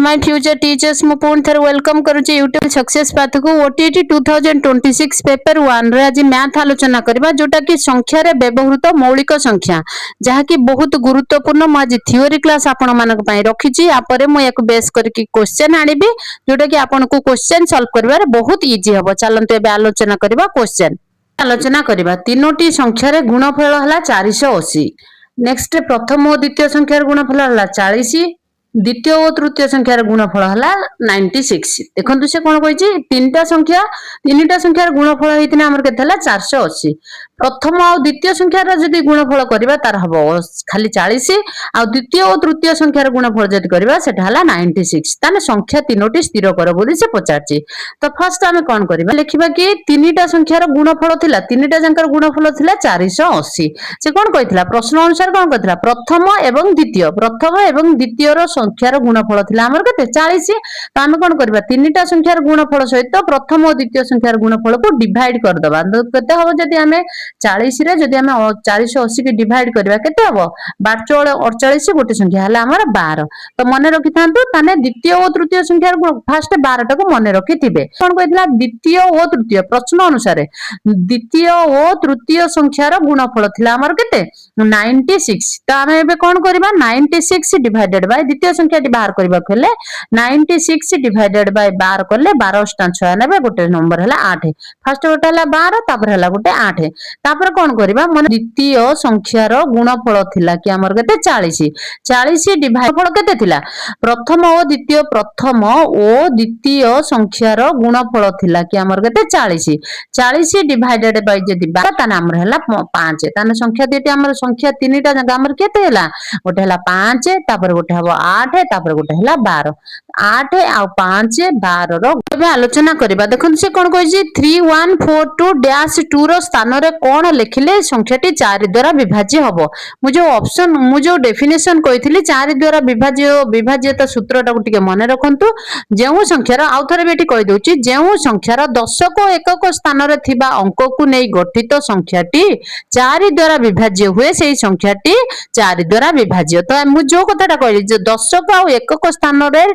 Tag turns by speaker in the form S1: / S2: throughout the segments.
S1: My future teachers मु पुणी थर वेलकम करुचे यूट्यूब सक्सेस पाथ को ओटीटी 2026 पेपर 1 रे आज मैथ आलोचना करबा जोटा कि संख्या रे व्यवहृत मौलिक संख्या जहा कि बहुत गुरुत्वपूर्ण मु आज थ्योरी क्लास आपण मानक पई रखिची आ परे मु एक बेस करके क्वेश्चन आनिबी जोटा कि आपण को क्वेश्चन सॉल्व करबार बहुत इजी हबो। चलंतु एबे आलोचना करबा क्वेश्चन आलोचना करबा तीनोटी संख्या रे गुणफल हला 480। नेक्स्ट प्रथम और द्वितीय संख्यार गुणफल हला 40, द्वितीय और तृतीय संख्यार गुणफल हला 96। देखंतु से कोन कहिछि तीनटा संख्यार गुणफल हेतिना हमर केते हला 480। प्रथम और द्वितीय संख्यार जदि गुणफल करबा तार हबो खाली 40 आ द्वितीय और तृतीय संख्यार गुणफल जदि करबा सेटा हला 96। ताने संख्या तीनोटी स्थिर कर बोली से पचारछि। तो फर्स्ट हमें कोन करबा लिखिबा कि तीनटा संख्यार गुणफल थिला तीनटा जंकर गुणफल थिला 480। से कोन कहितला प्रश्न अनुसार कोन कहितला प्रथम एवं द्वितीय रो संख्यार गुणफल थिला हमर केते 40। तो हमें कोन करबा तीनटा संख्यार गुणफल सहित प्रथम और द्वितीय संख्यार गुणफल को डिवाइड कर दबा। तो केते हो जदि हमें 40 रे जदि हमें 480 के डिवाइड करबा केते हो 12 48 गोटे संख्या हला हमर 12। तो मने रखि थांतु ताने द्वितीय और तृतीय संख्यार फर्स्ट 12 टा को मने रखिथिबे। कोन कहितला द्वितीय और तृतीय प्रश्न अनुसार द्वितीय और तृतीय संख्यार गुणफल थिला हमर केते 96। तो हमें एबे कोन करबा 96 डिवाइडेड बाय द्वितीय संख्या टी बाहर करबा खेले 96 डिवाइडेड बाय 12 करले 12 96 गोटे नंबर हला 8। फर्स्ट गोटे हला 12 तापर हला गोटे 8। तापर कोन करबा माने द्वितीय संख्यार गुणफल थिला कि हमर केते 40 डिवाइड फल केते थिला प्रथम और द्वितीय संख्यार गुणफल थिला कि हमर केते 40 डिवाइडेड बाय जदि 12 ताने हमर हला 5। ताने संख्या देते हमर संख्या तीनटा जगह हमर केते हला गोटे हला 5 तापर गोटे हबो 8 तापर गोटे हला 12। 8 आ 5 12 रो एबे आलोचना करबा। देखन से कोन कहिछि 3142 डैश 2 रो स्थान रे कोन लिखिले संख्याटी 4 द्वारा विभाज्य हबो। मु जो डेफिनेशन कहिथिली 4 द्वारा विभाज्यता सूत्रटा को टिके मने रखंतु। जेउ संख्यार आउथरे बेटी कहि दोछि जेउ संख्यार दशक एकक स्थान रे थिबा अंक को नै गठित संख्याटी 4 द्वारा विभाज्य हुए सेही संख्याटी 4 द्वारा विभाज्य। तो मु जो कथाटा कहली जे दशक आ एकक स्थान रे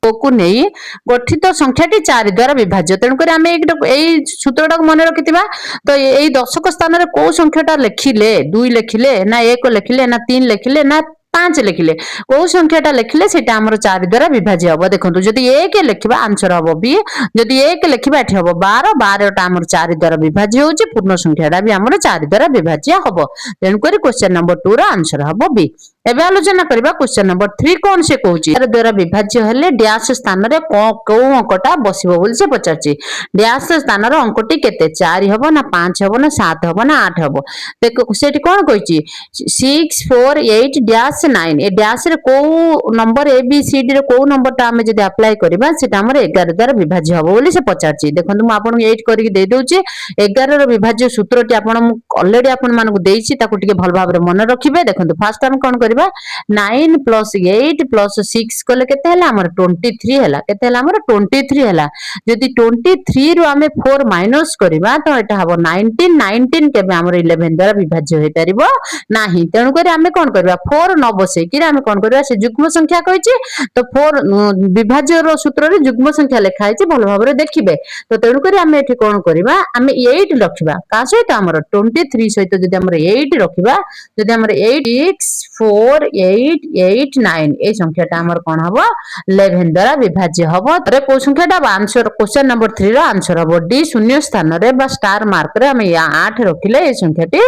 S1: को नहीं गठित संख्याटी 4 द्वारा विभाज्य। तेणु कर आम यही सूत्रटा मन रखिथिबा। तो यही दशक स्थान रे को संख्याटा लिखिले 2 लिखिले ना 1 लिखिले ना 3 लिखिले ना 5 लिखिले को संख्याटा लिखिले सेटा हमर 4 द्वारा विभाज्य हबो। देखंतु जदि 1 लिखिबा आंसर हबो बी, जदि 1 लिखिबा एठी हबो 12 टा हमर 4 द्वारा विभाज्य होउची पूर्ण संख्याटा भी हमर 4 द्वारा विभाज्य हबो। तेणु कर क्वेश्चन नंबर 2 रो आंसर हबो बी। एबे आलोचना करबा क्वेश्चन नंबर 3 कोन से कहूची 4 द्वारा विभाज्य हेले डैश स्थान रे को अंकटा बसिबो बोल से पचारची। डैश स्थान रे अंकटी केते 4 हबो ना 5 हबो ना 7 हबो ना 8 हबो। देखो सेठी कोन कहिची 6 4 8 डैश 9 ए डैश रे को number A B C D रे को नंबर ता हम जदि अप्लाई करबा सेटा हमर 11 द्वारा विभाज्य हबो बोली से पचारची। देखंतु म आपन 8 करिक दे दोची 11 रो विभाज्य सूत्रटी आपन ऑलरेडी आपन मानको देइची ताको टिके भल भाबरे मन रखिबे। देखंतु फर्स्ट हम कोन 9 प्लस 8 प्लस 6 कले केते हला हमर 23 हला केते हला हमर 23 हला। जदि 23 रु हमें 4 माइनस करबा तो एटा हबो 19 केबे हमर 11 द्वारा विभाज्य होई परिबो नाही। तेणु करी हमें कोन करबा 4 न बसे कि हमें कोन करबा से युग्म संख्या कहिछि तो 4 विभाज्य रो सूत्र रे युग्म संख्या लिखा हैछि भल भाबरे देखिबे। तो तेणु करी हमें एठी कोन करबा हमें 8 रखिबा का सहित हमर 23 सहित जदि हमर 8 रखिबा जदि हमर 8 6 4 8 8 9 ए संख्याटा हमर कोन हबो 11 द्वारा विभाज्य हबो। तरे को संख्याटा आंसर क्वेश्चन नंबर 3 रो आंसर हबो डी शून्य स्थान रे बा स्टार मार्क रे हम 8 रखिले ए संख्याटी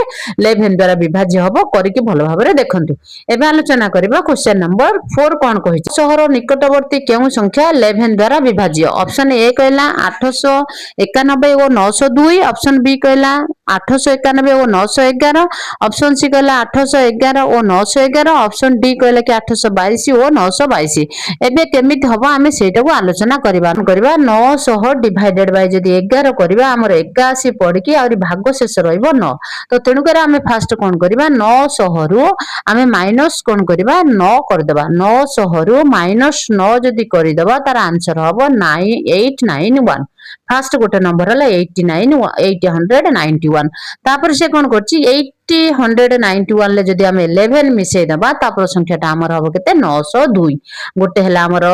S1: 11 द्वारा विभाज्य हबो। करिके भलो भाबरे देखंतु। एबे आलोचना करबा क्वेश्चन नंबर 4 कोन कहि शहर निकटवर्ती केउ संख्या 11 द्वारा विभाज्य। ऑप्शन ए कहला 891 और 902, ऑप्शन बी कहला 891 और 911, ऑप्शन सी कहला 811 और 911, ऑप्शन डी कहला कि 822 और 922। एबे केमिति हबो हमें सेटा को आलोचना करबा 900 डिवाइडेड बाय जदि 11 करबा हमर 81 पड़ के और भाग शेष रहइबो 9। तो तेणु कर हमें फर्स्ट कोन करबा 900 रु हमें माइनस कोन करबा 9 कर देबा। 900 रु माइनस 9 जदि करि देबा तार आंसर हबो 9891। फर्स्ट गोटे नंबर हला 891 तापर से कोन करछि 891 ले जदि हम 11 मिसै दबा तापर संख्याटा हमर हबो केते 902। गोटे हला हमर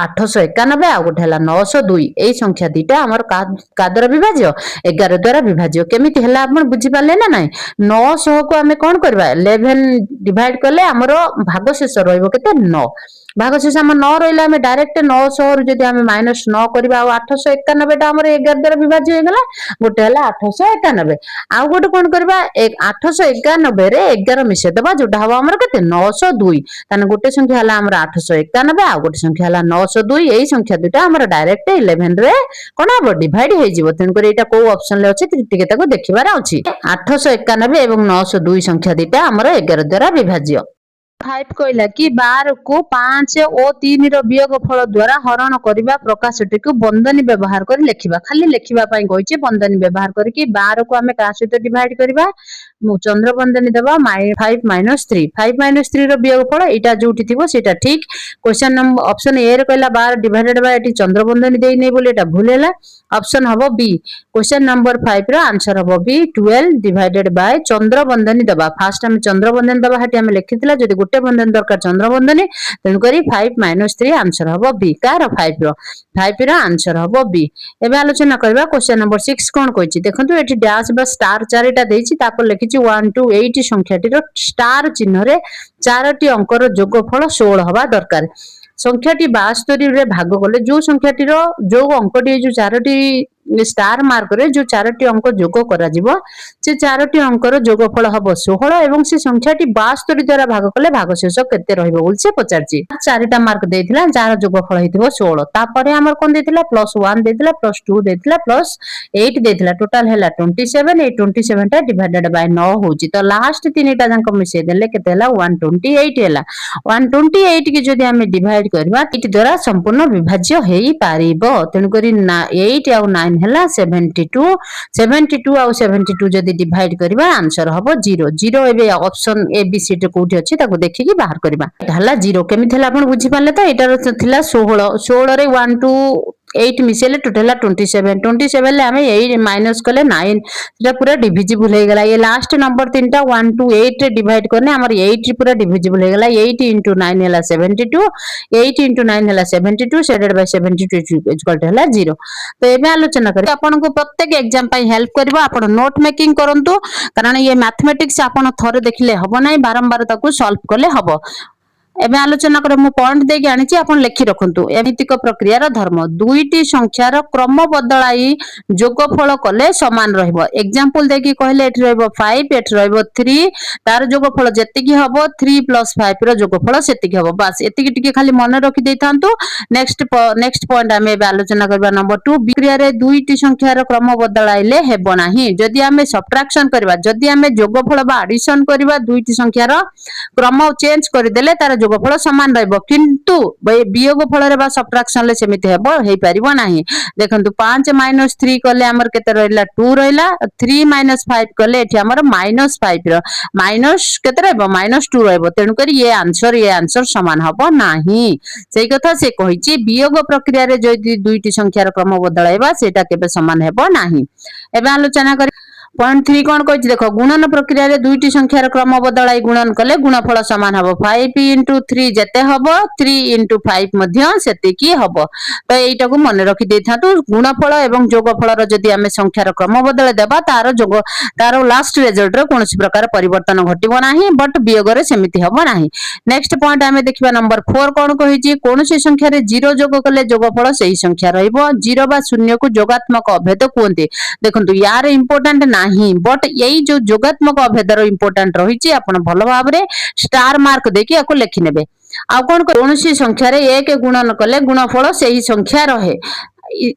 S1: 891 ଆଉ ଗୋଟେ ହେଲା 902 ଏଇ ସଂଖ୍ୟା ଦିଟା ଆମର କା ଦ୍ୱାରା ବିଭାଜ୍ୟ 11 ଦ୍ୱାରା ବିଭାଜ୍ୟ କେମିତି ହେଲା ଆପଣ ବୁଝିପାରିଲେ ନା ନାଇଁ 900 କୁ ଆମେ କଣ କରିବା 11 ଡିଭାଇଡ କଲେ ଆମର ଭାଗଶେଷ ରହିବ କେତେ 9 ଭାଗଶେଷ ଆମ 9 ରହିଲା ଆମେ ଡାଇରେକ୍ଟ 900 ରୁ ଯଦି ଆମେ ମାଇନସ 9 କରିବା ଆଉ 891 ଟା ଆମର 11 ଦ୍ୱାରା ବିଭାଜ୍ୟ ହେଇଗଲା ଗୋଟେ ହେଲା 891 ଆଉ ଗୋଟେ କଣ କରିବା 891 ରେ 11 ମିଶେଇ ଦବା ଯୋଉଟା ହବ ଆମର କେତେ 902 ତାନେ ଗୋଟେ ସଂଖ୍ୟା ହେଲା ଆମର 891 ଆଉ ଗୋଟେ ସଂଖ୍ୟା ହେଲା 902 ଏଇ ସଂଖ୍ୟା ଦୁଇଟା ଆମର ଡାଇରେକ୍ଟ 11 ରେ କଣ ହବ ଡିଭାଇड ହେଇଯିବ ତେଣୁ କରି ଏଟା କୋଉ ଅପସନ ରେ ଅଛି ଟିକେ ତାକୁ ଦେଖିବାର ଅଛି 891 ଏବଂ 902 ସଂଖ୍ୟା ଦିଟା ଆମର 11 ଦ୍ୱାରା ବିଭାଜ୍ୟ 5 କହିला कि 12 को 5 ଓ 3 ର ବିୟୋଗ ଫଳ ଦ୍ୱାରା ହରଣ କରିବା ପ୍ରକାଶଟିକୁ ବନ୍ଦନୀ ବ୍ୟବହାର କରି ଲେଖିବା ଖାଲି ଲେଖିବା ପାଇଁ କହିଛି ବନ୍ଦନୀ ବ୍ୟବହାର କରିକି 12 କୁ ଆମେ କାହା ସହିତ ଡିଭାଇଡ କରିବା ଚନ୍ଦ୍ର ବନ୍ଦନୀ ଦେବା 5 3 5 3 ର ବିୟୋଗ ଫଳ ଏଟା ଯୋଉଠି ଥିବ ସେଟା ଠିକ क्वेश्चन नंबर ऑप्शन ए रे कहला 12 डिवाइडेड बाय एटी चंद्र बंधनी देई नै बोली एटा भूल हैला ऑप्शन हबो बी क्वेश्चन नंबर 5 रो आंसर हबो बी 12 डिवाइडेड बाय चंद्र बंधनी दबा फास्ट हम चंद्र बंधनी दबा हटी हम लिखितला जदी गोटे बंधनी दरकार चंद्र बंधनी तेन करी 5 3 आंसर हबो बी कार 5 रो आंसर हबो बी एबे आलोचना करबा क्वेश्चन नंबर 6 कोन कहछि देखंतु एटी डैश बा स्टार चारिटा देछि तापर लिखिछि 1 2 8 संख्याटी रो स्टार चिन्ह रे चारोटी अंकर जोगफल 16 हवा दरकार संख्याटी 72 रे भाग कले जो संख्याटी रो जो अंकटी जो चारोटी स्टार मार्क रे जो चारोटी अंक जोग करा जिवो से चारोटी अंकर जोगफल हबो 16 एवं से संख्याटी 72 द्वारा भाग कले भागशेष केते रहइबो बोल से पचारछि चारिटा मार्क देथिला जार जोगफल हेतिबो 16 तापरे हमर कोन देथिला +1 देथिला +2 देथिला +8 देथिला टोटल हैला 27 ए 27 टा डिवाइडेड बाय 9 होची तो लास्ट तीनटा जंक मिसे देले केते हैला 128 हैला 128 के जदी हमें डिवाइड करबा 8 द्वारा संपूर्ण विभाज्य हेई पारिबो तेनु करी 8 और 9 हैला 72 और 72 जदी डिवाइड करबा आंसर हबो 0 एबे ऑप्शन ए बी सी टे कोठी अछि ताको देखि कि बाहर करबा हला 0 केमिथ हला आपण बुझी पाले तो एटार थिला 16 रे 1 2 8 मिसेले टोटल 27 ले हमें 8 माइनस कले 9 सेटा पूरा डिविजिबल हो गला ये लास्ट नंबर तीनटा 1 2 8 रे डिवाइड करने हमर 8 पूरा डिविजिबल हो गला 8 * 9 हैला 72 8 * 9 हैला 72 शेडेड बाय 72 इक्वल टू हैला 0 तो एबे आलोचना करी आपन को प्रत्येक एग्जाम पई हेल्प करबो आपन नोट मेकिंग करंतु कारण ये मैथमेटिक्स आपन थरे देखले हबो नै बारंबार ताकू सॉल्व करले हबो एबे आलोचना करे मु पॉइंट देके आनिछि आपन लेखि रखंतु एमितिक प्रक्रियार धर्म दुईटी संख्यार क्रम बदलाई जोगफल कले समान रहइबो एग्जांपल देकी कहले एठी रहइबो 5 एठी रहइबो 3 तार जोगफल जेतिकी हबो 3 + 5 रो जोगफल सेतिकी हबो बस एतिकी टिके खाली मन रखि देथांतु नेक्स्ट पॉइंट हमें एबे आलोचना करबा नंबर 2 विक्रिया रे दुईटी संख्यार क्रम बदलाइले हेबो नाही जदि हमें सब्ट्रैक्शन करबा जदि हमें जोगफल बा एडिशन करबा दुईटी संख्यार क्रम चेंज कर देले तार जोगफल समान रहइबो किंतु वियोग फल रे बा सब्ट्रैक्शन ले सेमिति हेबो हेइ परिबो नाही देखंतु 5 - 3 कले हमर केते रहइला 2 रहइला 3 - 5 कले एठी हमर -5 रो माइनस केते रहइबो -2 रहइबो तेनु करी ये आंसर समान हबो नाही सेही कथा से कहिछि वियोग प्रक्रिया रे जदि दुईटी संख्यार क्रम बदलाइबा सेटा केबे समान हेबो नाही एबे आलोचना करी पॉइंट 3 कोन कहछि देखो गुणन प्रक्रिया रे दुईटी संख्यार क्रम बदलाई गुणन कले गुणफल समान हबो 5 * 3 जेते हबो 3 * 5 मध्ये सेते की हबो तो एटा को मन रखि देथातु गुणफल एवं जोगफल रो जदि हमें संख्यार क्रम बदले देबा तार लास्ट रिजल्ट रो कोनोसी प्रकार परिवर्तन घटिबो नाही बट वियोग रे सेमिति हबो नाही नेक्स्ट पॉइंट हमें देखिबा नंबर 4 कोन कहिछि कोनोसी संख्या रे 0 जोग कले जोगफल सही संख्या रहइबो 0 बा 0 को जोगात्मक अभेद कोनते देखंतु यार इंपोर्टेंट नाही बट यही जो जोगात्मक अभेदर इंपोर्टेंट रहिछि आपण भलो भाबरे स्टार मार्क देकी याको लेखि नेबे आ कोन कोनोसी संख्या रे 1 गुणन कले गुणफल सही संख्या रहे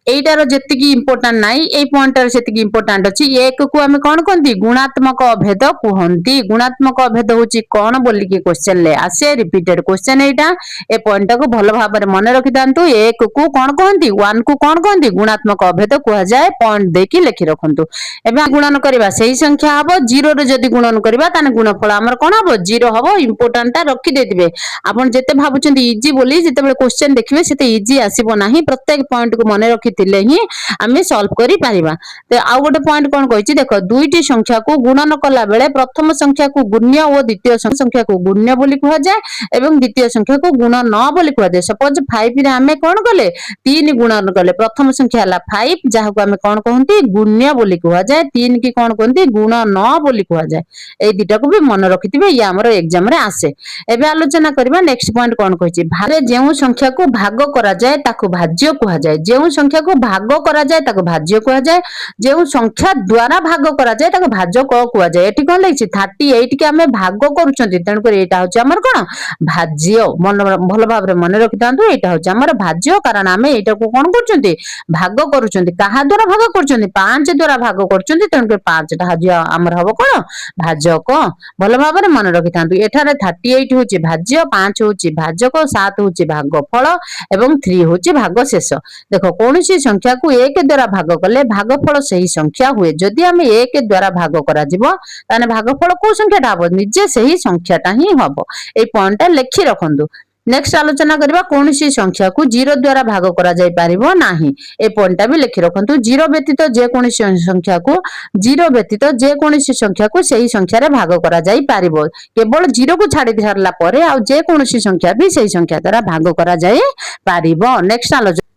S1: एटार जेतिकी इंपोर्टेंट नाही ए पॉइंटर सेतिकी इंपोर्टेंट अछि एक को हमें कोन कोंती गुणात्मक अभेद कहंती गुणात्मक अभेद होची कोन बोली के क्वेश्चन ले आसे रिपीटेड क्वेश्चन एटा ए पॉइंट को भलो भाबरे मन रखि दांतु एक को कोन कहंती 1 को कोन कहंती गुणात्मक अभेद कह जाय पॉइंट देकी लिखि रखंतु एबे गुणन करबा सही संख्या हबो 0 रे जदी गुणन करबा ताने गुणफल हमर कोन हबो 0 हबो इंपोर्टेंट रखि देतिबे आपण जेते भाबुचंती इजी बोली जेते बेले क्वेश्चन देखिबे सेते इजी आसीबो नाही प्रत्येक पॉइंट को मन मन रखिथिले ही आमे सॉल्व करि परिबा। तो आउ गोटे पॉइंट कोन कहिछि देखो दुईटी संख्या को गुणन कला बेले प्रथम संख्या को गुण्य और द्वितीय संख्या को गुण्य बोली कहा जाए एवं द्वितीय संख्या को गुण न बोली कहा जाए। सपोज 5 रे आमे कोन कले 3 गुणन कले प्रथम संख्या हला 5 जाहा को आमे कोन कहंती गुण्य बोली कहा जाए 3 की कोन कहंती गुण न बोली कहा जाए। ए दिटा को भी मन रखिथिबे या हमर एग्जाम रे आसे। एबे आलोचना करबा नेक्स्ट पॉइंट कोन कहिछि भारे जेउ संख्या को भाग करा जाए ताको भाज्य कहा जाए। जेउ संख्या को भाग करा जाए ताको भाज्य कहा जाए जेउ संख्या द्वारा भाग करा जाए ताको भाज्य क कहा जाए। एठी कोन लिखछि 38 के आमे भाग करूछंती तेन कर एटा होछि हमर कोन भाज्य। मन भल भाव रे मन रखितांतु एटा होछि हमर भाज्य कारण आमे एटा को कोन करूछंती भाग करूछंती काहा द्वारा भाग करूछंती 5 द्वारा भाग करूछंती तेन कर 5 टा भाज्य हमर हबो कोन भाजक। भल भाव रे मन रखितांतु एठारे 38 होछि भाज्य 5 होछि भाजक 7 होछि भागफल एवं 3 होछि भाग शेष। देखो कोनोसी संख्या को 1 द्वारा भाग कले भागफल सही संख्या हुए जदि आमे 1 द्वारा भाग करा जिवो ताने भागफल को संख्याटा हबो निजे सही संख्याटा ही हबो। ए पॉइंटटा लेखि रखंतु। नेक्स्ट आलोचना करबा कोनोसी संख्या को 0 द्वारा भाग करा जाय पारिबो नाही। ए पॉइंटटा भी लेखि रखंतु। 0 व्यतीत जे कोनोसी संख्या को 0 व्यतीत जे कोनोसी संख्या को सही संख्या रे भाग करा जाय पारिबो केवल 0 को छाडी धरला परे आ जे कोनोसी संख्या भी सही संख्या द्वारा भाग करा जाय पारिबो। नेक्स्ट आलोचना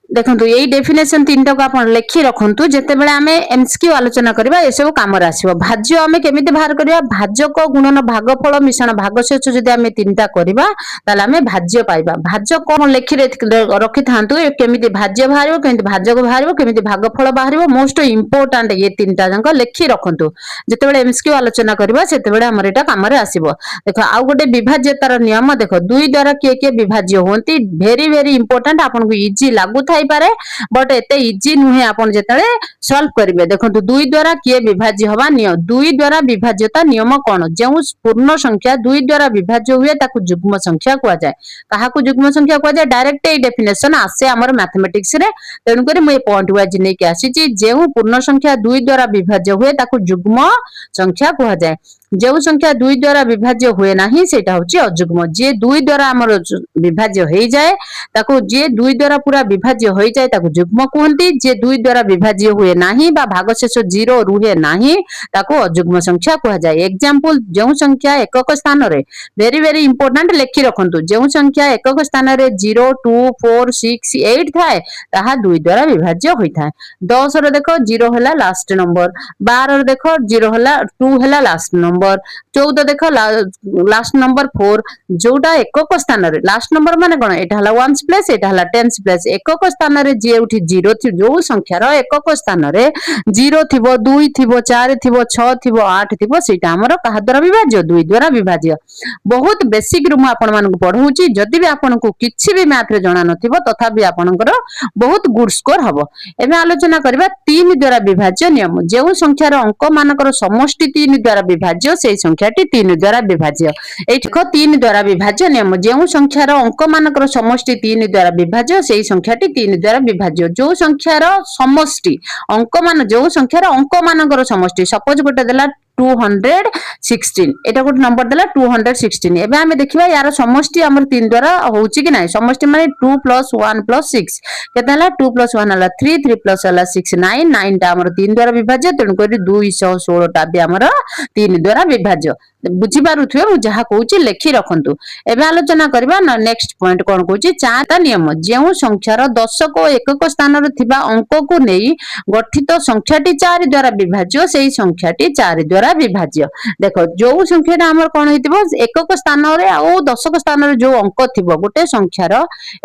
S1: देखंतु यही डेफिनेशन तीनटा को आपण लेखि रखंतु जेते बेले आमे एमसीक्यू आलोचना करबा ए सब काम रे आसीबो। भाज्य आमे केमिति बाहर करबा भाजक गुणन भागफल मिश्रण भागशेष जदि आमे तीनटा करबा ताले आमे भाज्य पाइबा। भाज्य कोन लेखि रखि थांतु केमिति भाज्य बाहरिबो केमिति भाजक बाहरिबो केमिति भागफल बाहरिबो मोस्ट इंपोर्टेंट ये तीनटा जंक लेखि रखंतु। जेते बेले एमसीक्यू आलोचना करबा सेते बेले हमर एटा काम रे आसीबो। देखो आउ गोटे विभाज्यतार नियम देखो 2 द्वारा के विभाज्य होंती वेरी वेरी इंपोर्टेंट आपन को इजी लागु थाई पारे बट एते इजी नुहे आपन जेतले सॉल्व करिवे। देखो 2 द्वारा के विभाज्य हवा नियम 2 द्वारा विभाज्यता नियम कोन जेउ पूर्ण संख्या 2 द्वारा विभाज्य हुए ताकू युग्म संख्या कहा जाए। काहा को युग्म संख्या कहा जाए डायरेक्ट ए डेफिनेशन आसे हमर मैथमेटिक्स रे तेनु करी मैं पॉइंट वाइज नै के आसी छी जेउ पूर्ण संख्या 2 द्वारा विभाज्य हुए ताकू युग्म संख्या कहा जाए। जो संख्या 2 द्वारा विभाज्य हुए नाही सेटा होची अयुग्म। जे 2 द्वारा हमर विभाज्य होई जाए ताको जे 2 द्वारा पूरा विभाज्य होई जाए ताको युग्म कहंती। जे 2 द्वारा विभाज्य हुए नाही बा भागशेष 0 रुहे नाही ताको अयुग्म संख्या कहा जाए। एग्जांपल जो संख्या एकक स्थान रे वेरी वेरी इंपोर्टेंट लेखि रखंतु जो संख्या एकक स्थान रे 0 2 4 6 8 थाए ताहा 2 द्वारा विभाज्य होई थाए। 10 रे देखो 0 हला लास्ट नंबर 12 रे देखो 0 हला 2 हला लास्ट नंबर 14 देखो लास्ट नंबर 4 जोटा एकक स्थान रे लास्ट नंबर माने कोन एटा हला 1s प्लेस एटा हला 10s प्लेस एकक स्थान रे जे उठी 0 थि जो संख्या रो एकक स्थान रे 0 थिबो 2 थिबो 4 थिबो 6 थिबो 8 थिबो सेटा हमर कहा द्वारा विभाज्य 2 द्वारा विभाज्य। बहुत बेसिक रु आपण मानक पढौची जदि भी आपण को किछि भी मैथ रे जणा नथिबो तथापि आपणकर बहुत गुड स्कोर हबो। एबे आलोचना करबा 3 द्वारा विभाज्य नियम जो संख्या रो अंक मानकर समष्टि 3 द्वारा विभाज्य से संख्याटी 3 द्वारा विभाज्य। एठको 3 द्वारा विभाज्य नियम जो संख्यार अंक मानकर समष्टि 3 द्वारा विभाज्य से संख्याटी 3 द्वारा विभाज्य। जो संख्यार समष्टि अंक मान जो संख्यार अंक मानकर समष्टि सपोज गोटे देला 216 एटा गोटे नंबर देला 216 एबे हमें देखिबा यार समष्टि हमर 3 द्वारा होउची कि नै समष्टि माने 2 + 1 + 6 केता हला 2 + 1 हला 3 3 + हला 6 9 9 टा हमर 3 द्वारा विभाज्य तेनु करी 216 टा भी हमर 3 द्वारा विभाज्य। बुझी पारुथुए मु जहा कहूची लेखि रखंतु। एबे आलोचना करबा नेक्स्ट पॉइंट कोन कहूची चारटा नियम जेउ संख्यार दशक एकक स्थान रे थिबा अंक को नेई गठित संख्याटी 4 द्वारा विभाज्य सेही संख्याटी 4 द्वारा विभाज्य। देखो जो संख्याटा हमर कोन हेतिबो एकक स्थान रे आ दशक स्थान रे जो अंक थिबो गोटे संख्यार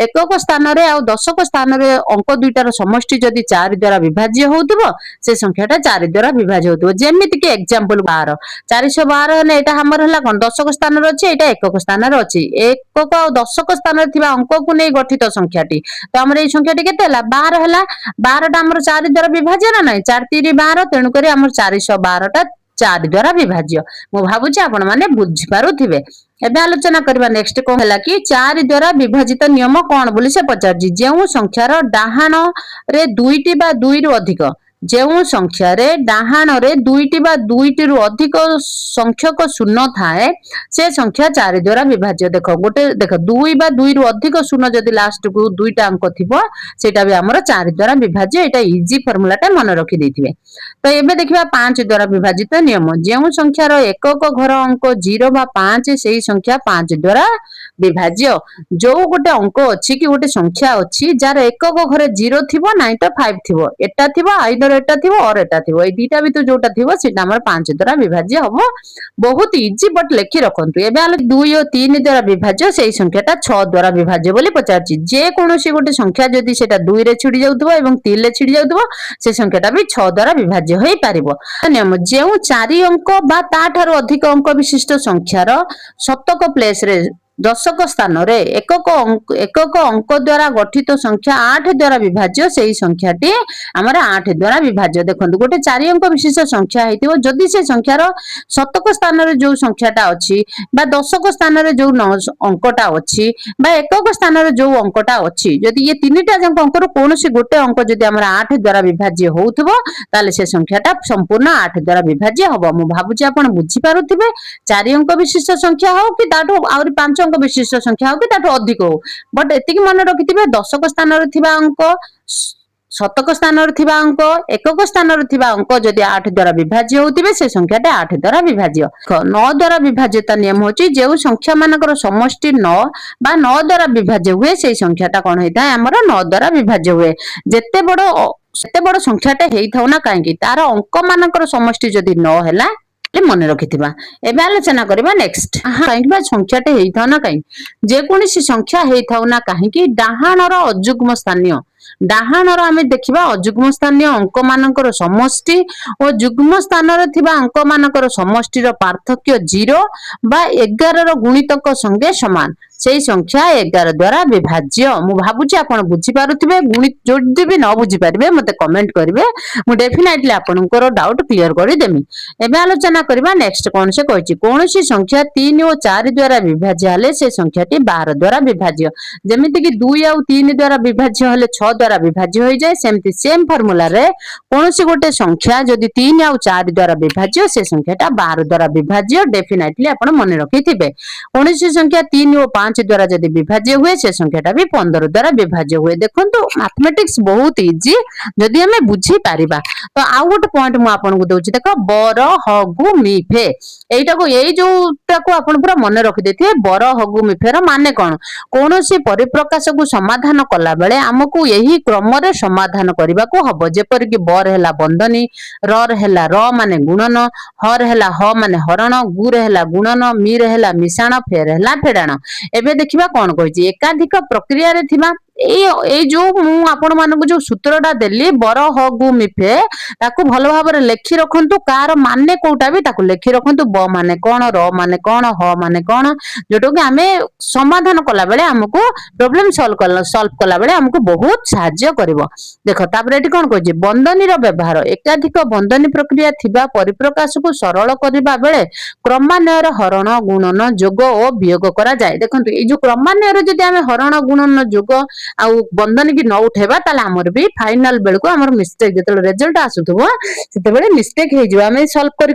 S1: एकक स्थान रे आ दशक स्थान रे अंक दुईटार समष्टि जदि 4 द्वारा विभाज्य होउतिबो से संख्याटा 4 द्वारा विभाज्य होउतिबो। जेमिति के एग्जांपल 12 412 ने एटा हमर हला कोन दशक स्थान रे अछि एटा एकक स्थान रे अछि एकक आ दशक स्थान रे थिबा अंक को नै गठित संख्याटी तो हमर ए संख्याटी केते हला 12 हला 12 टा हमर 4 द्वारा विभाज्य ना नै 4 3 12 तेनु करी हमर 412 टा 4 द्वारा विभाज्य। मु भाबुची आपण माने बुझी पारुथिबे। एबे आलोचना करबा नेक्स्ट को हला कि 4 द्वारा विभाजित नियम कोन बोली से पचारजी जेउ संख्यार डाहाण रे 2टी बा 2 रु अधिक ଯେଉଁ ସଂଖ୍ୟାରେ ଡାହାଣରେ ଦୁଇଟି ବା ଦୁଇଟିରୁ ଅଧିକ ସଂଖ୍ୟକ ଶୂନ ଥାଏ ସେ ସଂଖ୍ୟା 4 ଦ୍ୱାରା ବିଭାଜ୍ୟ। ଦେଖ ଦୁଇ ବା ଦୁଇରୁ ଅଧିକ ଶୂନ ଯଦି ଲାଷ୍ଟକୁ ଦୁଇଟା ଅଙ୍କ ଥିବ ସେଇଟା ବି ଆମର 4 ଦ୍ୱାରା ବିଭାଜ୍ୟ। ଏଇଟା ଇଜି ଫର୍ମୁଲାଟା ମନେ ରଖି ଦେଇଥିବେ। ତ ଏବେ ଦେଖିବା 5 ଦ୍ୱାରା ବିଭାଜିତ ନିୟମ। ଯେଉଁ ସଂଖ୍ୟାର ଏକକ ଘର ଅଙ୍କ 0 ବା 5 ସେଇ ସଂଖ୍ୟା 5 ଦ୍ୱାରା ବିଭାଜ୍ୟ। ଯୋଉ ଗୋଟେ ଅଙ୍କ ଅଛି କି ଗୋଟେ ସଂଖ୍ୟା ଅଛି ଯାର ଏକକ ଘରେ 0 ଥିବ ନାଇଁ ତ 5 ଥିବ, ଏଟା ଥିବ ଆଇଦର ଏଟା ଥିବ ଅର ଏଟା ଥିବ, ଏଇ ଦିଟା ଭିତରୁ ଯୋଉଟା ଥିବ ସେଇଟା ଆମର 5 ଦ୍ୱାରା ବିଭାଜ୍ୟ ହବ। ବହୁତ ଇଜି ବଟ୍ ଲେଖି ରଖନ୍ତୁ। ଏବେ ଆମେ 2 ଓ 3 ଦ୍ୱାରା ବିଭାଜ୍ୟ ସେଇ ସଂଖ୍ୟାଟା 6 ଦ୍ୱାରା ବିଭାଜ୍ୟ ବୋଲି ପଚାରୁଛି। ଯେ କୌଣସି ଗୋଟେ ସଂଖ୍ୟା ଯଦି ସେଟା 2 ରେ ଛିଡି ଯାଉଥିବ ଏବଂ 3 ରେ ଛିଡି ଯାଉଥିବ ସେ ସଂଖ୍ୟାଟା ବି 6 ଦ୍ୱାରା ବିଭାଜ୍ୟ ହେଇପାରିବ। ନିୟମ ଯେଉଁ 4 ଅଙ୍କ ବା ତାଠାରୁ ଅଧିକ ଅଙ୍କ ବିଶିଷ୍ଟ ସଂଖ୍ୟାର ଶତକ ପ୍ଲେସରେ ଦଶକ ସ୍ଥାନରେ ଏକକ ଅଙ୍କ ଦ୍ୱାରା ଗଠିତ ସଂଖ୍ୟା 8 ଦ୍ୱାରା ବିଭାଜ୍ୟ ସେଇ ସଂଖ୍ୟାଟି ଆମର 8 ଦ୍ୱାରା ବିଭାଜ୍ୟ। ଦେଖନ୍ତୁ ଗୋଟେ 4 ଅଙ୍କ ବିଶିଷ୍ଟ ସଂଖ୍ୟା ହେଇଥିବ, ଯଦି ସେ ସଂଖ୍ୟାର ଶତକ ସ୍ଥାନରେ ଯୋଉ ସଂଖ୍ୟାଟା ଅଛି ବା ଦଶକ ସ୍ଥାନରେ ଯୋଉ ଅଙ୍କଟା ଅଛି ବା ଏକକ ସ୍ଥାନରେ ଯୋଉ ଅଙ୍କଟା ଅଛି, ଯଦି ଇଏ ତିନିଟା ଯାକ ଅଙ୍କରୁ କୌଣସି ଗୋଟେ ଅଙ୍କ ଯଦି ଆମର 8 ଦ୍ୱାରା ବିଭାଜ୍ୟ ହଉଥିବ ତାହେଲେ ସେ ସଂଖ୍ୟାଟା ସମ୍ପୂର୍ଣ୍ଣ 8 ଦ୍ୱାରା ବିଭାଜ୍ୟ ହବ। ମୁଁ ଭାବୁଛି ଆପଣ ବୁଝିପାରୁଥିବେ। 4 ଅଙ୍କ ବିଶିଷ୍ଟ ସଂଖ୍ୟା ହଉ କି ତାଠୁ ଆହୁରି 5 ଅଙ୍କ ବିଶିଷ୍ଟ ସଂଖ୍ୟା ହଉ କି ତାଠୁ ଅଧିକ ହଉ, ବଟ୍ ଏତିକି ମନେ ରଖିଥିବେ ଦଶକ ସ୍ଥାନରେ ଥିବା ଅଙ୍କ, ଶତକ ସ୍ଥାନରେ ଥିବା ଅଙ୍କ, ଏକକ ସ୍ଥାନରେ ଥିବା ଅଙ୍କ ଯଦି 8 ଦ୍ୱାରା ବିଭାଜ୍ୟ ହଉଥିବେ ସେ ସଂଖ୍ୟାଟା 8 ଦ୍ୱାରା ବିଭାଜ୍ୟ। 9 ଦ୍ୱାରା ବିଭାଜ୍ୟତା ନିୟମ ହଉଛି ଯେଉଁ ସଂଖ୍ୟା ମାନଙ୍କର ସମଷ୍ଟି 9 ବା 9 ଦ୍ୱାରା ବିଭାଜ୍ୟ ହୁଏ ସେଇ ସଂଖ୍ୟାଟା କଣ ହେଇଥାଏ ଆମର 9 ଦ୍ୱାରା ବିଭାଜ୍ୟ ହୁଏ। ସେତେ ବଡ ସଂଖ୍ୟାଟା ହେଇଥାଉ ନା କାହିଁକି ତାର ଅଙ୍କ ମାନଙ୍କର ସମଷ୍ଟି ଯଦି 9 ହେଲା ମନେ ରଖିଥିବା। ଏବେ ଆଲୋଚନା କରିବା ନେକ୍ସଟ। କାହିଁକି ବା ସଂଖ୍ୟାଟେ ହେଇଥାଉ ନା କାହିଁକି, ଯେକୌଣସି ସଂଖ୍ୟା ହେଇଥାଉ ନା କାହିଁକି ଡାହାଣର ଅଯୁଗ୍ମ ସ୍ଥାନୀୟ, ଡାହାଣର ଆମେ ଦେଖିବା ଅଯୁଗ୍ମ ସ୍ଥାନୀୟ ଅଙ୍କ ମାନଙ୍କର ସମଷ୍ଟି ଓ ଯୁଗ୍ମ ସ୍ଥାନରେ ଥିବା ଅଙ୍କ ମାନଙ୍କର ସମଷ୍ଟିର ପାର୍ଥକ୍ୟ 0 ବା 11 ର ଗୁଣିତକ ସଙ୍ଗେ ସମାନ ସେଇ ସଂଖ୍ୟା 11 ଦ୍ୱାରା ବିଭାଜ୍ୟ। ମୁଁ ଭାବୁଛି ଆପଣ ବୁଝିପାରୁଥିବେ। ଯଦି ବି ନ ବୁଝିପାରିବେ ମତେ କମେଣ୍ଟ କରିବେ, ମୁଁ ଡେଫିନେଟଲି ଆପଣଙ୍କର ଡାଉଟ କ୍ଲିୟର କରିଦେମି। ଏବେ ଆଲୋଚନା କରିବା ନେକ୍ସଟ। କଣ ସେ କହିଛି, କୌଣସି ସଂଖ୍ୟା 3 ଓ 4 ଦ୍ୱାରା ବିଭାଜ୍ୟ ହେଲେ ସେ ସଂଖ୍ୟାଟି 12 ଦ୍ୱାରା ବିଭାଜ୍ୟ। ଯେମିତି କି 2 ଆଉ 3 ଦ୍ୱାରା ବିଭାଜ୍ୟ ହେଲେ 6 ଦ୍ୱାରା ବିଭାଜ୍ୟ ହୋଇଯାଏ, ସେମିତି ସେମ ଫର୍ମୁଲାରେ କୌଣସି ଗୋଟେ ସଂଖ୍ୟା ଯଦି 3 ଆଉ 4 ଦ୍ୱାରା ବିଭାଜ୍ୟ ସେ ସଂଖ୍ୟାଟା 12 ଦ୍ୱାରା ବିଭାଜ୍ୟ। ଡେଫିନେଟଲି ଆପଣ ମନେ ରଖିଥିବେ। କୌଣସି ସଂଖ୍ୟା 3 ଓ 5 ଦ୍ୱାରା ଯଦି ବିଭାଜ୍ୟ ହୁଏ ସେ ସଂଖ୍ୟାଟା ବି 15 ଦ୍ୱାରା ବିଭାଜ୍ୟ ହୁଏ। ଦେଖନ୍ତୁ ମ୍ୟାଥମେଟିକ୍ସ ବହୁତ ଇଜି ଯଦି ଆମେ ବୁଝିପାରିବା। ତ ଆଉ ଗୋଟେ ପଏଣ୍ଟ ମୁଁ ଆପଣଙ୍କୁ ଦଉଛି, ଦେଖ ବର ହଗୁ ମିଫେ, ଏଇଟାକୁ ଏଇ ଯୋଉଟାକୁ ଆପଣ ପୁରା ମନେ ରଖିଦେଇଥିବେ। ବର ହଗୁ ମିଫେର ମାନେ କଣ, କୌଣସି ପରିପ୍ରକାଶକୁ ସମାଧାନ କଲା ବେଳେ ଆମକୁ ଏହି କ୍ରମରେ ସମାଧାନ କରିବାକୁ ହବ। ଯେପରିକି ବର ହେଲା ବନ୍ଧନୀ, ର ହେଲା ର ମାନେ ଗୁଣନ, ହର ହେଲା ହ ମାନେ ହରଣ, ଗୁର ହେଲା ଗୁଣନ, ମିର ହେଲା ମିଶାଣ, ଫେର ହେଲା ଫେଡାଣ। ଏବେ ଦେଖିବା କଣ କହିଛି, ଏକାଧିକ ପ୍ରକ୍ରିୟାରେ ଥିବା ଏଇ ଯୋଉ ମୁଁ ଆପଣ ମାନଙ୍କୁ ଯୋଉ ସୂତ୍ରଟା ଦେଲି ବର ହଗୁ ମିଫେ, ତାକୁ ଭଲ ଭାବରେ ଲେଖି ରଖନ୍ତୁ। କାର ମାନେ କୋଉଟା ବି ତାକୁ ଲେଖି ରଖନ୍ତୁ। ବ ମାନେ କଣ, ର ମାନେ କଣ, ହ ମାନେ କଣ, ଯୋଉଟା କି ଆମେ ସମାଧାନ କଲା ବେଳେ ଆମକୁ ପ୍ରୋବ୍ଲେମ ସଲ୍ଭ କଲା ବେଳେ ଆମକୁ ବହୁତ ସାହାଯ୍ୟ କରିବ। ଦେଖ ତାପରେ ଏଠି କଣ କହିଛି, ବନ୍ଧନୀର ବ୍ୟବହାର, ଏକାଧିକ ବନ୍ଧନୀ ପ୍ରକ୍ରିୟା ଥିବା ପରିପ୍ରକାଶକୁ ସରଳ କରିବା ବେଳେ କ୍ରମାନ୍ୱୟର ହରଣ, ଗୁଣନ, ଯୋଗ ଓ ବିୟୋଗ କରାଯାଏ। ଦେଖନ୍ତୁ ଏଇ ଯୋଉ କ୍ରମାନ୍ୱୟରେ ଯଦି ଆମେ ହରଣ, ଗୁଣନ, ଯୋଗ ଆଉ ବନ୍ଧନୀ କି ନ ଉଠେଇବା ତାହେଲେ ଆମର ବି ଫାଇନାଲ ବେଳକୁ ଆମର ମିଷ୍ଟେକ, ଯେତେବେଳେ ରେଜଲ୍ଟ ଆସୁଥିବ ସେତେବେଳେ ମିଷ୍ଟେକ ହେଇଯିବ। ଆମେ ସଲ୍ଭ କରି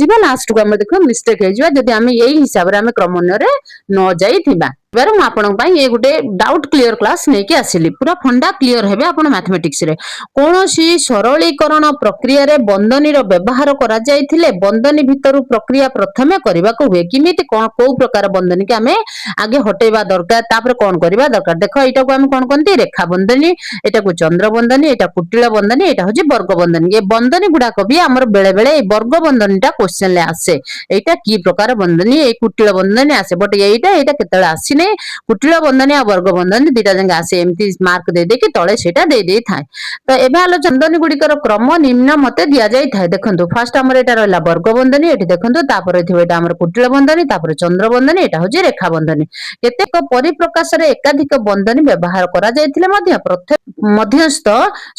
S1: ଯିବା ଲାଷ୍ଟକୁ ଆମେ ଦେଖିବା ମିଷ୍ଟେକ ହେଇଯିବା ଯଦି ଆମେ ଏଇ ହିସାବରେ ଆମେ କ୍ରମାନ୍ୱୟରେ ନ ଯାଇଥିବା। ଏବାରେ ମୁଁ ଆପଣଙ୍କ ପାଇଁ ଏ ଗୋଟେ ଡାଉଟ କ୍ଲିୟର କ୍ଲାସ ନେଇକି ଆସିଲି, ପୁରା ଫଣ୍ଡା କ୍ଲିୟର ହେବେ ଆପଣ ମ୍ୟାଥମେଟିକ୍ସ ରେ। କୌଣସି ସରଳୀକରଣ ପ୍ରକ୍ରିୟାରେ ବନ୍ଧନୀର ବ୍ୟବହାର କରାଯାଇଥିଲେ ବନ୍ଧନୀ ଭିତରୁ ପ୍ରକ୍ରିୟା ପ୍ରଥମେ କରିବାକୁ ହୁଏ। କେମିତି କଣ କୋଉ ପ୍ରକାର ବନ୍ଧନୀ କି ଆମେ ଆଗେ ହଟେଇବା ଦରକାର, ତାପରେ କଣ କରିବା ଦରକାର। ଦେଖ ଏଇଟାକୁ ଆମେ କଣ କହନ୍ତି, ରେଖା ବନ୍ଧନୀ, ଏଟାକୁ ଚନ୍ଦ୍ର ବନ୍ଧନୀ, ଏଟା କୁଟିଳ ବନ୍ଧନୀ, ଏଟା ହଉଛି ବର୍ଗ ବନ୍ଧନୀ। ଏ ବନ୍ଧନୀ ଗୁଡାକ ବି ଆମର ବେଳେ ବେଳେ ଏଇ ବର୍ଗ ବନ୍ଧନୀଟା କ୍ୱେଶ୍ଚନ ରେ ଆସେ। ଏଇଟା କି ପ୍ରକାର ବନ୍ଧନୀ, ଏଇ କୁଟିଳ ବନ୍ଧନୀ ଆସେ, ବଟ ଏଇଟା କେତେବେଳେ ଆସିନି। କୁଟିଳ ବନ୍ଧନୀ ଆଉ ବର୍ଗ ବନ୍ଧନୀ ଦିଟା ଯାକ ଆସେ, ଏମିତି ମାର୍କ ଦେଇକି ତଳେ ସେଇଟା ଦେଇଥାଏ। ତ ଏବେ ଆଲୋଚନା ବନ୍ଧନୀ ଗୁଡିକର କ୍ରମ ନିମ୍ନ ମତେ ଦିଆଯାଇଥାଏ। ଦେଖନ୍ତୁ ଫାର୍ଷ୍ଟ ଆମର ଏଟା ରହିଲା ବର୍ଗ ବନ୍ଧନୀ, ଏଠି ଦେଖନ୍ତୁ ତାପରେ ଥିବ ଏଟା ଆମର କୁଟିଳ ବନ୍ଧନୀ, ତାପରେ ଚନ୍ଦ୍ର ବନ୍ଧନୀ, ଏଟା ହଉଛି ରେଖା ବନ୍ଧନୀ। କେତେକ ପରିପ୍ରକାଶରେ ଏକାଧିକ ବନ୍ଧନୀ ବ୍ୟବହାର କରାଯାଇଥିଲେ ମଧ୍ୟ ମଧ୍ୟସ୍ଥ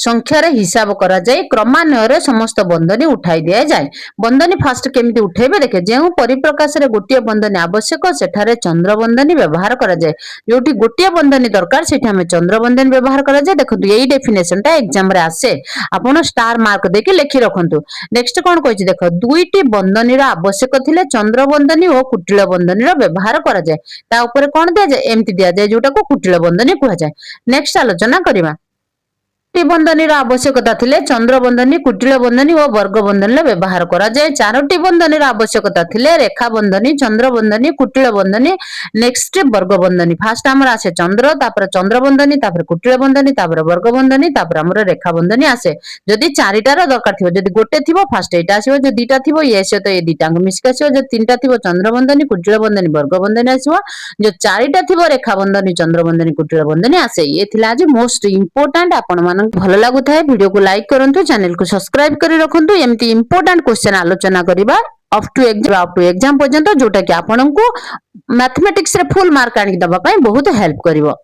S1: ସଂଖ୍ୟାରେ ହିସାବ କରାଯାଇ କ୍ରମାନ୍ୱୟରେ ସମସ୍ତ ବନ୍ଧନୀ ଉଠାଇ ଦିଆଯାଏ। ବନ୍ଧନୀ ଫାର୍ଷ୍ଟ କେମିତି ଉଠେଇବେ, ଦେଖେ ଯେଉଁ ପରିପ୍ରକାଶରେ ଗୋଟିଏ ବନ୍ଧନୀ ଆବଶ୍ୟକ ସେଠାରେ ଚନ୍ଦ୍ର ବନ୍ଧନୀ ବ୍ୟବହାର व्यवहार करा जाए जोटी गोटे बंधनी दरकार सेठी हमें चंद्र बंधनी व्यवहार करा जाए देखो यही डेफिनेशन टा एग्जाम रे आसे आपण स्टार मार्क देके लिखि रखंतु नेक्स्ट कोन कहछि देखो दुईटी बंधनी रा आवश्यक थिले चंद्र बंधनी और कुटिल बंधनी रा व्यवहार करा जाए ता ऊपर कोन दिया जाए एमती दिया जाए जोटा को कुटिल बंधनी कहै जाए नेक्स्ट आलोचना करिवा बंधनी आवश्यकता थिले चंद्र बंधनी कुटिल बंधनी और वर्ग बंधनी व्यवहार करा जाए चारोटी बंधनी आवश्यकता थिले रेखा बंधनी चंद्र बंधनी कुटिल बंधनी नेक्स्ट वर्ग बंधनी फास्ट हमर आसे चंद्र तापर चंद्र बंधनी तापर कुटिल बंधनी तापर वर्ग बंधनी तापर हमर रेखा बंधनी आसे जदि चारिटार दरकार थिबो जदि गोटे थिबो फास्ट एटा आसीबो जे दुईटा थिबो ये से तो ये दुईटा मिसक आसीबो जे तीनटा थिबो चंद्र बंधनी कुटिल बंधनी वर्ग बंधनी आसीबो जे चारिटा थिबो रेखा बंधनी चंद्र बंधनी कुटिल बंधनी आसे ये थिला आज मोस्ट इंपोर्टेंट आपण मान भल लागुता है वीडियो को लाइक करंतु चैनल को सब्सक्राइब करी रखंतु एमती इंपोर्टेंट क्वेश्चन आलोचना करिबा अप टू एग्जाम पर्यंत जोटा कि आपन को मैथमेटिक्स रे फुल मार्क आनि दबा पई बहुत हेल्प करिवो।